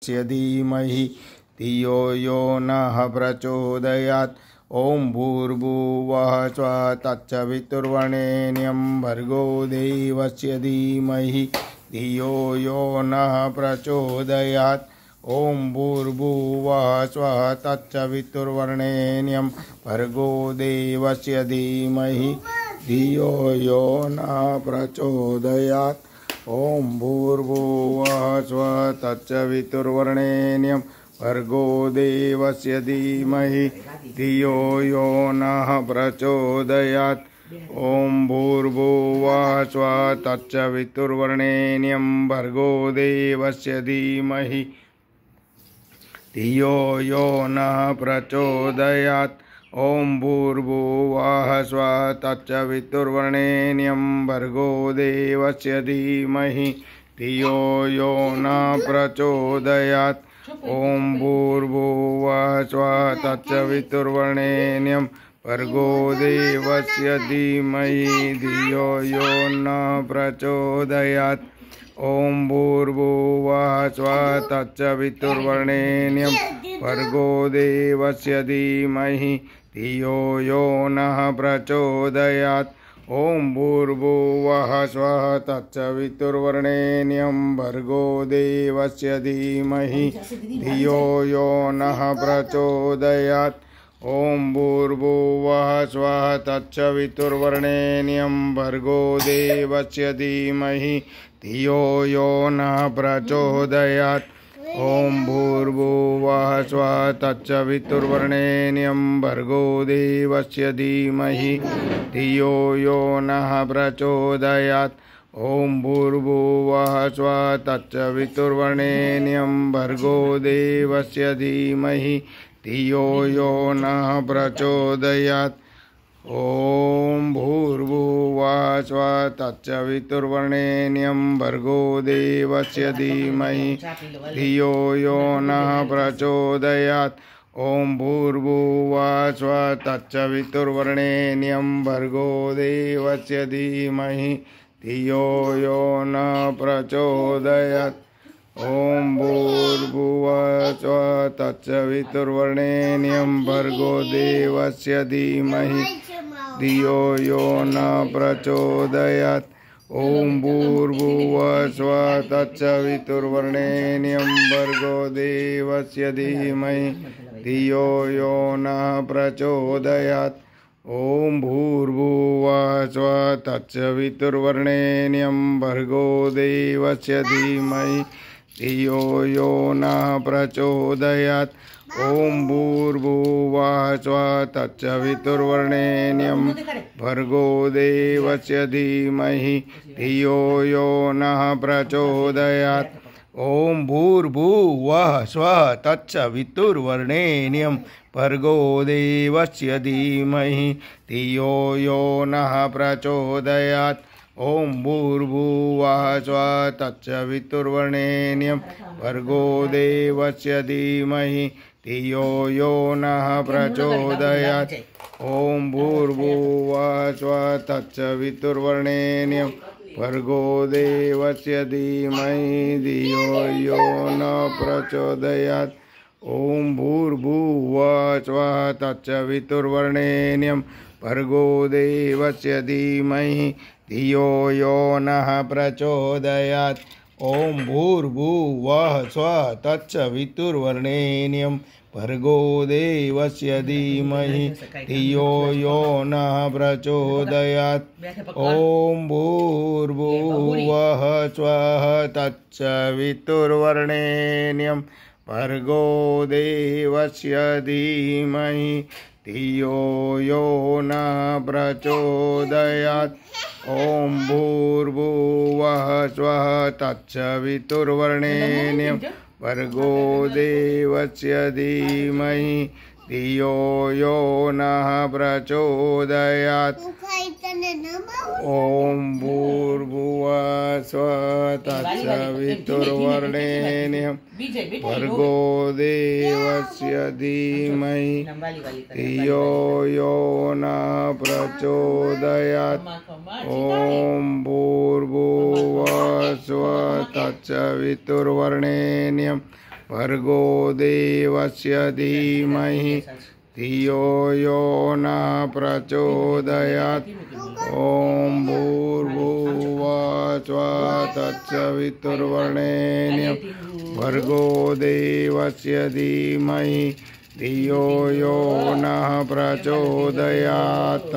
स्य धीमहि धियो यो नः प्रचोदयात्। ओं भूर्भुवः स्वः तत्सवितुर्वरेण्यं भर्गो देवस्य धीमहि धियो यो नः प्रचोदयात्। ओं भूर्भुवः स्वः तत्सवितुर्वरेण्यं भर्गो देवस्य धीमहि धियो यो नः प्रचोदयात्। ओं भूर्भुवः स्वः तत्सवितुर्वरेण्यं भर्गो देवस्य धीमहि धियो यो नः प्रचोदयात्। ओं भूर्भुवः स्वः तत्सवितुर्वरेण्यं भर्गो देवस्य धीमहि धियो यो नः प्रचोदयात्। ओं भूर्भुवः स्वः तत्सवितुर्वरेण्यं भर्गो देवस्य धीमहि धियो यो नः प्रचोदयात्। ओं भूर्भुवः स्वः तत्सवितुर्वरेण्यं भर्गो देवस्य धीमहि धियो यो नः प्रचोदयात्। ओं भूर्भुवः स्वः तत्सवितुर्वरेण्यं भर्गो देवस्य धीमहि धियो यो नः प्रचोदयात्। ओं भूर्भुवः स्वः तत्सवितुर्वरेण्यं भर्गो देवस्य धीमहि धियो यो नः प्रचोदयात्। ओं भूर्भुवः स्वः तत्सवितुर्वरेण्यं भर्गो देवस्य धीमहि धियो यो नः प्रचोदयात्। ओं भूर्भुवः स्वः तत्सवितुर्वरेण्यं भर्गो देवस्य धीमहि धियो यो नः प्रचोदयात्। ओं भूर्भुवः स्वः तत्सवितुर्वरेण्यं भर्गो देवस्य धीमहि धियो यो नः प्रचोदयात्। ओं भूर्भुवः स्वः तत्सवितुर्वरेण्यं भर्गो देवस्य धीमहि धियो यो नः प्रचोदयात्। ओं भूर्भुवः स्वः तत्सवितुर्वरेण्यं भर्गो देवस्य धीमहि धियो यो नः प्रचोदयात्। ओं भूर्भुवः स्वः तत्सवितुर्वरेण्यं भर्गो देवस्य धीमहि धियो यो नः प्रचोदयात्। ओं भूर्भुवः स्वः तत्सवितुर्वरेण्यं भर्गो देवस्य धीमहि धियो यो नः प्रचोदयात्। ओं भूर्भुवः स्वः तत्सवितुर्वरेण्यं भर्गो देवस्य धीमहि धियो यो नः प्रचोदयात्। ओं भूर्भुवः स्वः तत्सवितुर्वरेण्यं भर्गो देवस्य धीमहि धियो यो नः प्रचोदयात्। ओं भूर्भुवः स्वः तत्सवितुर्वरेण्यं भर्गो देवस्य धीमहि धियो यो नः प्रचोदयात्। ओं भूर्भुवः स्वः तत्सवितुर्वरेण्यं भर्गो देवस्य धीमहि धियो यो नः प्रचोदयात्। ओं भूर्भुवः स्वः तत्सवितुर्वरेण्यं भर्गो देवस्य धीमहि धियो यो नः प्रचोदयात्। ओं भूर्भुवः स्वः तत्सवितुर्वरेण्यं भर्गो देवस्य धीमहि धियो यो नः प्रचोदयात्। ओं भूर्भुवः स्वः तत्सवितुर्वरेण्यं भर्गो देवस्य धीमहि धियो यो नः प्रचोदयात्। ओं भूर्भुवः स्वः तत्सवितुर्वरेण्यं भर्गो देवस्य धीमहि धियो यो नः प्रचोदयात्। ओं भूर्भुवः स्वः तत्सवितुर्वरेण्यं भर्गो देवस्य धीमहि धियो यो नः प्रचोदयात्। ओं भूर्भुवः स्वः तत्सवितुर्वरेण्यं भर्गो देवस्य धीमहि धियो यो नः प्रचोदयात्। ओं भूर्भुवः स्वः तत्सवितुर्वरेण्यं भर्गो देवस्य धीमहि धियो यो न प्रचोदयात् ॐ भूर्भुवः स्वः तत्सवितुर्वरेण्यं भर्गो देवस्य धीमहि धियो यो नः प्रचोदयात्।